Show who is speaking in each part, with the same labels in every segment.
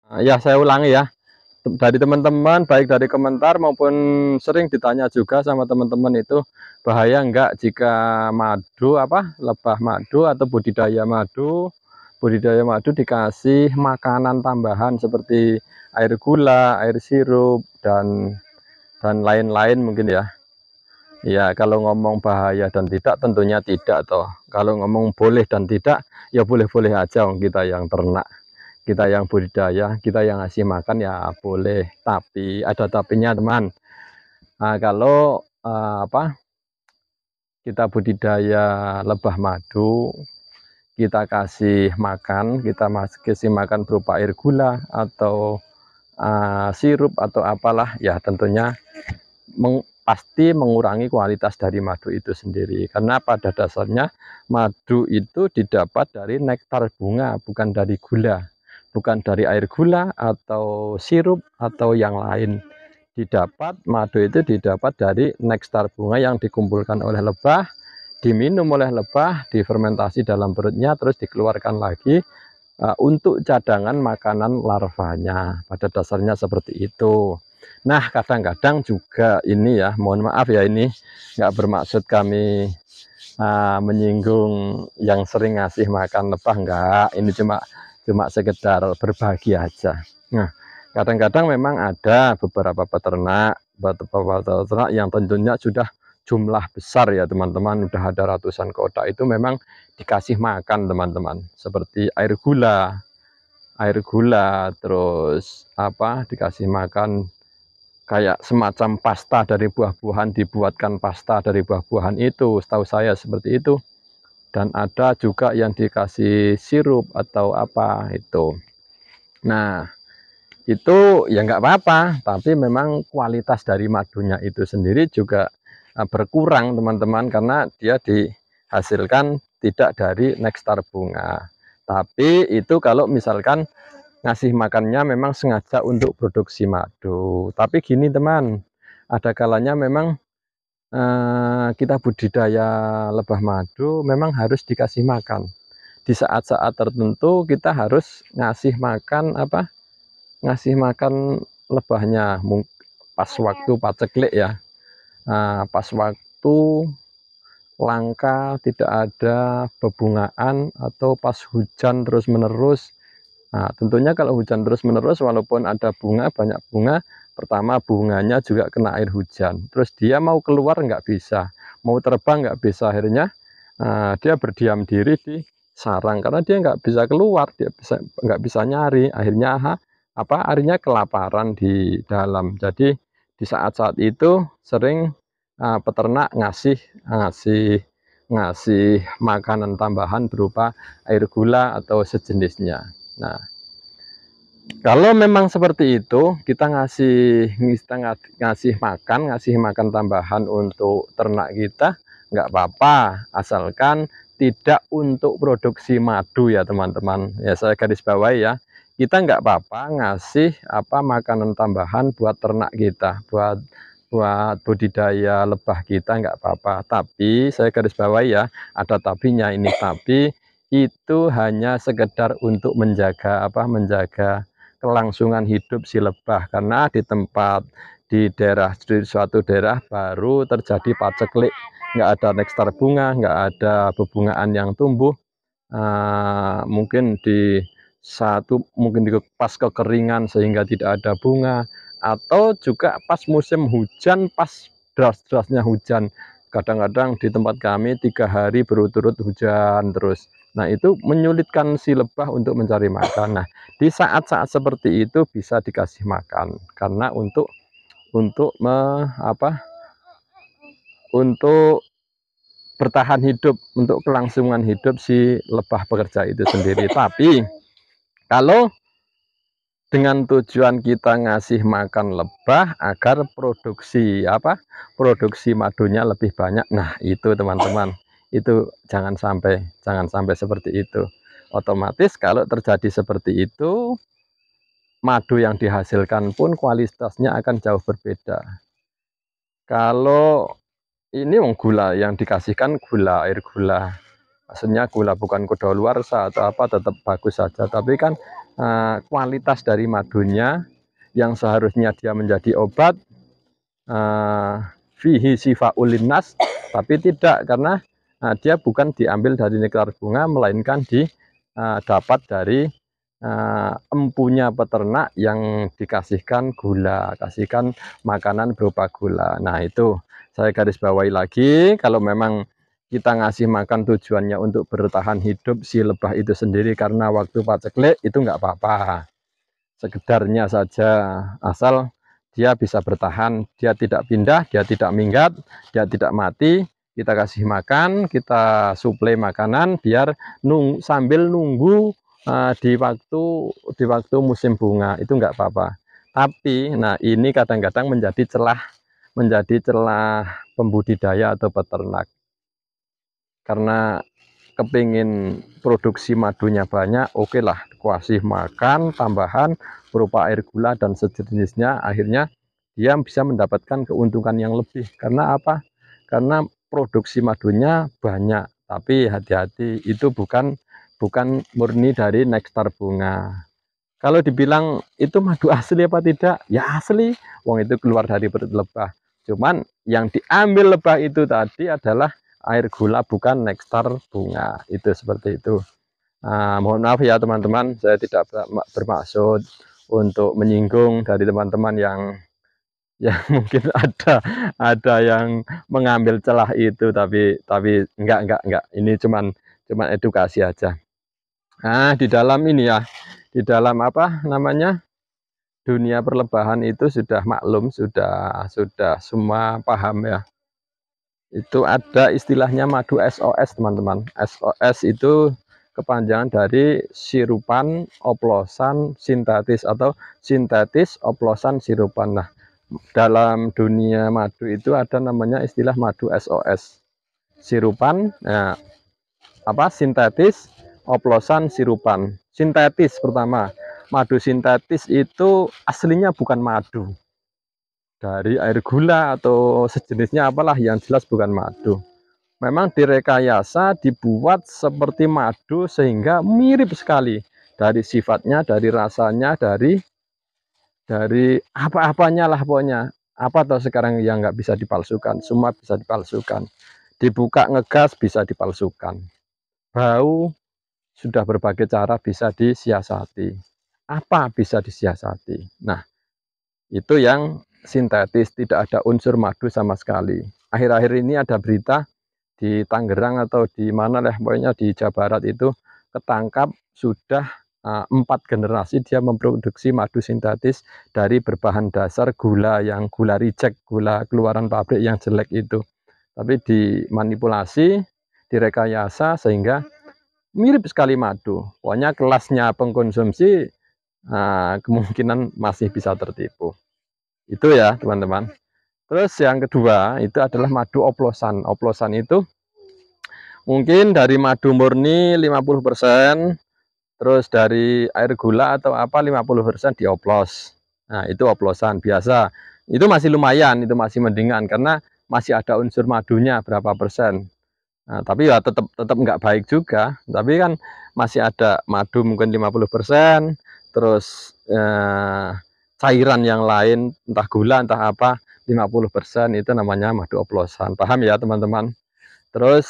Speaker 1: Ya saya ulangi ya, dari teman-teman, baik dari komentar maupun sering ditanya juga sama teman-teman itu, bahaya enggak jika lebah madu atau budidaya madu dikasih makanan tambahan seperti air gula, air sirup, dan lain-lain mungkin ya. Ya, kalau ngomong bahaya dan tidak, tentunya tidak toh. Kalau ngomong boleh dan tidak, ya boleh-boleh aja kita yang ternak. Kita yang budidaya, kita yang ngasih makan ya boleh, tapi ada tapinya teman. Nah, kalau kita budidaya lebah madu, kita kasih makan, kasih makan berupa air gula atau sirup atau apalah, ya tentunya pasti mengurangi kualitas dari madu itu sendiri. Karena pada dasarnya madu itu didapat dari nektar bunga, bukan dari gula, bukan dari air gula atau sirup atau yang lain. Madu itu didapat dari nektar bunga yang dikumpulkan oleh lebah, diminum oleh lebah, difermentasi dalam perutnya, terus dikeluarkan lagi untuk cadangan makanan larvanya. Pada dasarnya seperti itu. Nah, kadang-kadang juga ini ya, mohon maaf ya, ini nggak bermaksud kami menyinggung yang sering ngasih makan lebah, enggak. Ini cuma sekedar berbagi aja. Nah, kadang-kadang memang ada beberapa peternak yang tentunya sudah jumlah besar ya teman-teman, udah ada ratusan kotak, itu memang dikasih makan teman-teman, seperti air gula, terus dikasih makan kayak semacam pasta dari buah-buahan, dibuatkan pasta dari buah-buahan itu, setahu saya seperti itu. Dan ada juga yang dikasih sirup atau apa itu. Nah, itu ya nggak apa-apa, tapi memang kualitas dari madunya itu sendiri juga berkurang teman-teman, karena dia dihasilkan tidak dari nektar bunga. Tapi itu kalau misalkan ngasih makannya memang sengaja untuk produksi madu. Tapi gini teman, ada kalanya memang kita budidaya lebah madu memang harus dikasih makan. Di saat-saat tertentu kita harus ngasih makan lebahnya pas waktu paceklik ya. Pas waktu langka, tidak ada bebungaan, atau pas hujan terus menerus. Nah, tentunya kalau hujan terus menerus, walaupun ada bunga, banyak bunga, pertama bunganya juga kena air hujan, terus dia mau keluar nggak bisa, mau terbang nggak bisa, akhirnya dia berdiam diri di sarang karena dia nggak bisa keluar, dia nggak bisa nyari, akhirnya kelaparan di dalam. Jadi di saat-saat itu sering peternak ngasih ngasih ngasih makanan tambahan berupa air gula atau sejenisnya. Nah, kalau memang seperti itu, kita ngasih makan tambahan untuk ternak kita, nggak apa-apa, asalkan tidak untuk produksi madu ya teman-teman. Ya saya garis bawahi ya, kita nggak apa-apa ngasih makanan tambahan buat ternak kita, buat buat budidaya lebah kita, nggak apa-apa. Tapi saya garis bawahi ya, ada tapinya ini, tapi itu hanya sekedar untuk menjaga kelangsungan hidup si lebah, karena di suatu daerah baru terjadi paceklik, nggak ada nektar bunga, nggak ada bebungaan yang tumbuh, mungkin di pas kekeringan sehingga tidak ada bunga, atau juga pas musim hujan, pas deras-derasnya hujan. Kadang-kadang di tempat kami 3 hari berturut-turut hujan terus. Nah, itu menyulitkan si lebah untuk mencari makan. Nah, di saat-saat seperti itu bisa dikasih makan, karena untuk untuk bertahan hidup, untuk kelangsungan hidup si lebah pekerja itu sendiri. Tapi kalau dengan tujuan kita ngasih makan lebah agar produksi madunya lebih banyak, nah itu teman-teman, itu jangan sampai seperti itu. Otomatis kalau terjadi seperti itu, madu yang dihasilkan pun kualitasnya akan jauh berbeda. Kalau ini gula yang dikasihkan, air gula, Maksudnya gula bukan kadaluarsa atau apa, tetap bagus saja. Tapi kan kualitas dari madunya yang seharusnya dia menjadi obat, fihi sifaul linnas, tapi tidak, karena dia bukan diambil dari nektar bunga, melainkan dapat dari empunya peternak yang dikasihkan gula, kasihkan makanan berupa gula. Nah, itu saya garis bawahi lagi, kalau memang kita ngasih makan tujuannya untuk bertahan hidup si lebah itu sendiri karena waktu paceklik, itu nggak apa-apa, sekedarnya saja, asal dia bisa bertahan, dia tidak pindah, dia tidak minggat, dia tidak mati. Kita kasih makan, kita suplai makanan biar sambil nunggu di waktu musim bunga, itu enggak apa-apa. Tapi nah, ini kadang-kadang menjadi celah pembudidaya atau peternak, karena kepingin produksi madunya banyak, oke lah, kasih makan tambahan berupa air gula dan sejenisnya, akhirnya dia bisa mendapatkan keuntungan yang lebih. Karena apa? Karena produksi madunya banyak, tapi hati-hati, itu bukan murni dari nektar bunga. Kalau dibilang itu madu asli apa tidak? Ya asli, wong itu keluar dari perut lebah. Cuman yang diambil lebah itu tadi adalah air gula, bukan nektar bunga. Itu seperti itu. Mohon maaf ya teman-teman, saya tidak bermaksud untuk menyinggung dari teman-teman yang mungkin ada yang mengambil celah itu, tapi enggak. Ini cuman edukasi aja. Nah, di dalam ini ya, di dalam apa namanya, dunia perlebahan itu sudah maklum, sudah semua paham ya. Itu ada istilahnya madu SOS, teman-teman. SOS itu kepanjangan dari sirupan oplosan sintetis atau sintetis oplosan sirupan. Nah, dalam dunia madu itu ada namanya istilah madu SOS. Sirupan, sintetis, oplosan, sirupan. Sintetis pertama. Madu sintetis itu aslinya bukan madu dari air gula atau sejenisnya, apalah, yang jelas bukan madu. Memang direkayasa dibuat seperti madu sehingga mirip sekali dari sifatnya, dari rasanya, dari apa-apanya lah pokoknya. Apa tahu sekarang yang nggak bisa dipalsukan, semua bisa dipalsukan. Dibuka ngegas bisa dipalsukan. Bau sudah berbagai cara bisa disiasati. Apa bisa disiasati? Nah, itu yang sintetis, tidak ada unsur madu sama sekali. Akhir-akhir ini ada berita di Tangerang atau di mana lah, pokoknya di Jawa Barat itu ketangkap sudah 4 generasi dia memproduksi madu sintetis dari berbahan dasar gula, yang gula reject, gula keluaran pabrik yang jelek itu. Tapi dimanipulasi, direkayasa sehingga mirip sekali madu. Pokoknya kelasnya pengkonsumsi kemungkinan masih bisa tertipu. Itu ya teman-teman. Terus yang kedua itu adalah madu oplosan. Oplosan itu mungkin dari madu murni 50%, terus dari air gula atau apa 50% dioplos. Nah, itu oplosan biasa. Itu masih lumayan, itu masih mendingan karena masih ada unsur madunya berapa persen. Nah, tapi ya tetap nggak baik juga. Tapi kan masih ada madu mungkin 50%, terus cairan yang lain, entah gula entah apa 50%, itu namanya madu oplosan. Paham ya teman-teman? Terus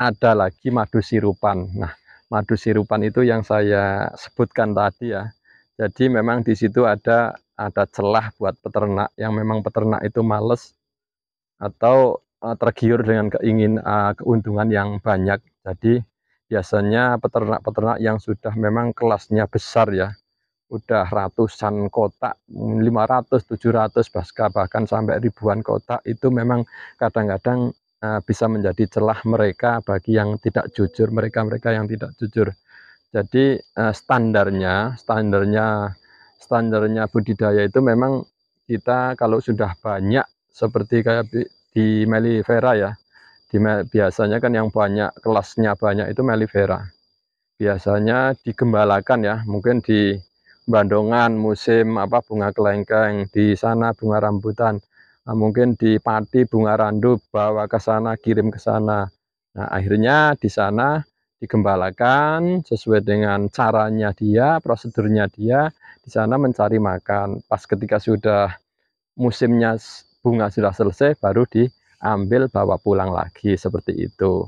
Speaker 1: ada lagi madu sirupan. Nah, madu sirupan itu yang saya sebutkan tadi ya. Jadi memang di situ ada celah buat peternak yang memang peternak itu males atau tergiur dengan keuntungan yang banyak. Jadi biasanya peternak-peternak yang sudah memang kelasnya besar ya, udah ratusan kotak, 500, 700, bahkan sampai ribuan kotak, itu memang kadang-kadang bisa menjadi celah mereka bagi yang tidak jujur, mereka yang tidak jujur. Jadi standarnya budidaya itu memang kita kalau sudah banyak, seperti kayak di melifera ya, biasanya kan yang banyak, kelasnya banyak itu melifera. Biasanya digembalakan ya, mungkin di Bandongan musim bunga kelengkeng, di sana bunga rambutan, mungkin di Pati bunga randu, bawa ke sana, kirim ke sana. Nah, akhirnya di sana digembalakan sesuai dengan caranya dia, prosedurnya dia, di sana mencari makan. Pas ketika sudah musimnya bunga sudah selesai, baru diambil bawa pulang lagi, seperti itu.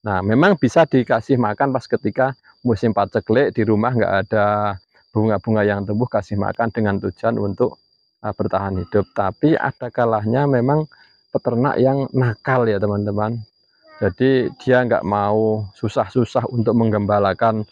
Speaker 1: Nah, memang bisa dikasih makan pas ketika musim paceklik, di rumah nggak ada bunga-bunga yang tumbuh, kasih makan dengan tujuan untuk bertahan hidup. Tapi ada kalanya memang peternak yang nakal ya teman-teman. Jadi dia nggak mau susah-susah untuk menggembalakan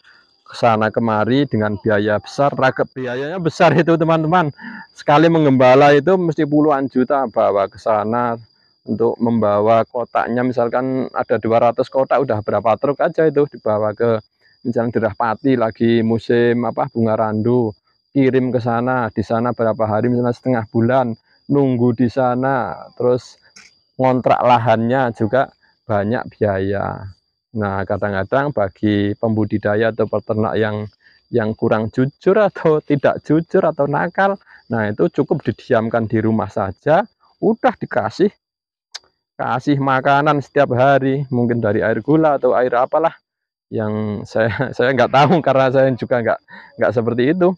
Speaker 1: ke sana kemari dengan biaya besar. Biayanya besar itu teman-teman. Sekali menggembala itu mesti puluhan juta, bawa ke sana untuk membawa kotaknya, misalkan ada 200 kotak, udah berapa truk aja itu dibawa ke misalnya Dirahpati lagi musim bunga randu, kirim ke sana. Di sana berapa hari, misalnya setengah bulan nunggu di sana, terus ngontrak lahannya juga banyak biaya. Nah, kadang-kadang bagi pembudidaya atau peternak yang kurang jujur atau tidak jujur atau nakal, nah itu cukup didiamkan di rumah saja, udah kasih makanan setiap hari, mungkin dari air gula atau air apalah yang saya nggak tahu, karena saya juga nggak seperti itu.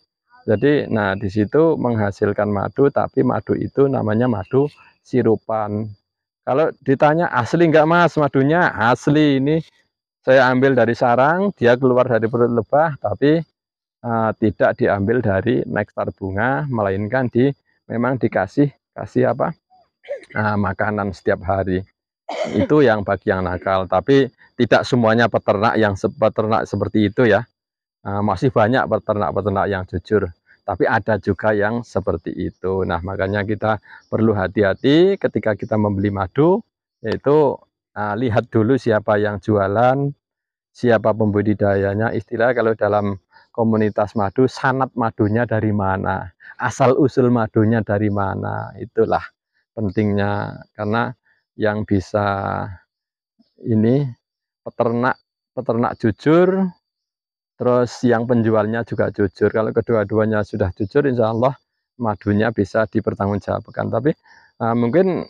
Speaker 1: Jadi, nah di situ menghasilkan madu, tapi madu itu namanya madu sirupan. Kalau ditanya asli nggak mas madunya? Asli, ini saya ambil dari sarang, dia keluar dari perut lebah, tapi tidak diambil dari nektar bunga, melainkan memang kasih makanan setiap hari. Itu yang bagi yang nakal, tapi tidak semuanya peternak seperti itu ya. Masih banyak peternak-peternak yang jujur, tapi ada juga yang seperti itu. Nah, makanya kita perlu hati-hati ketika kita membeli madu, yaitu lihat dulu siapa yang jualan, siapa pembudidayanya. Istilah kalau dalam komunitas madu, sanad madunya dari mana, asal usul madunya dari mana. Itulah pentingnya, karena yang bisa ini peternak peternak jujur, terus yang penjualnya juga jujur. Kalau kedua-duanya sudah jujur, insya Allah madunya bisa dipertanggungjawabkan. Tapi mungkin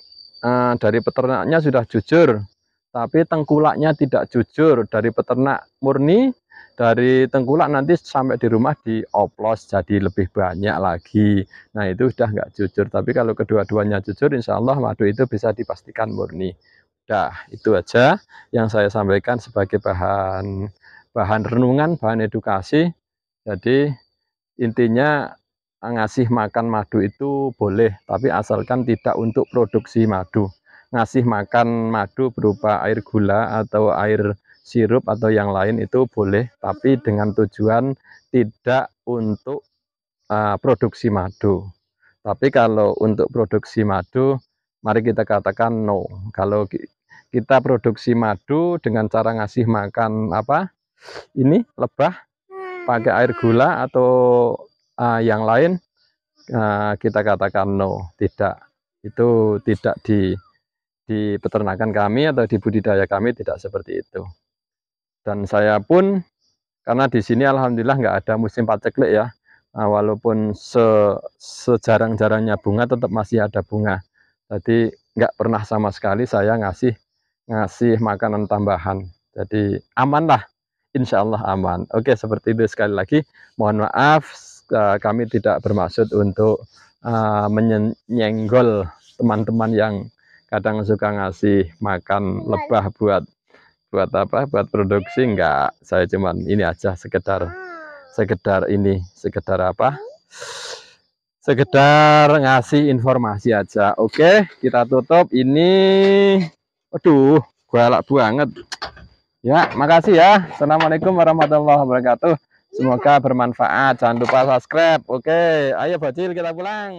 Speaker 1: dari peternaknya sudah jujur, tapi tengkulaknya tidak jujur. Dari peternak murni, dari tengkulak nanti sampai di rumah dioplos jadi lebih banyak lagi. Nah, itu sudah nggak jujur. Tapi kalau kedua-duanya jujur, insya Allah madu itu bisa dipastikan murni. Udah, itu aja yang saya sampaikan sebagai bahan renungan, bahan edukasi. Jadi intinya ngasih makan madu itu boleh, tapi asalkan tidak untuk produksi madu. Ngasih makan madu berupa air gula atau air sirup atau yang lain itu boleh, tapi dengan tujuan tidak untuk produksi madu. Tapi kalau untuk produksi madu, mari kita katakan no. Kalau kita produksi madu dengan cara ngasih makan ini lebah pakai air gula atau yang lain, kita katakan no, tidak. Itu tidak di peternakan kami atau di budidaya kami, tidak seperti itu. Dan saya pun, karena di sini alhamdulillah nggak ada musim paceklik ya, walaupun sejarang-jarangnya bunga, tetap masih ada bunga. Jadi nggak pernah sama sekali saya ngasih makanan tambahan. Jadi aman lah, insya Allah aman. Oke, seperti itu. Sekali lagi mohon maaf, kami tidak bermaksud untuk menyenggol teman-teman yang kadang suka ngasih makan lebah buat buat produksi. Enggak, saya cuman ini aja, sekedar sekedar ngasih informasi aja. Oke, kita tutup ini. Aduh, galak banget ya. Makasih ya. Assalamualaikum warahmatullahi wabarakatuh. Semoga bermanfaat. Jangan lupa subscribe. Oke, ayo Bacil, kita pulang.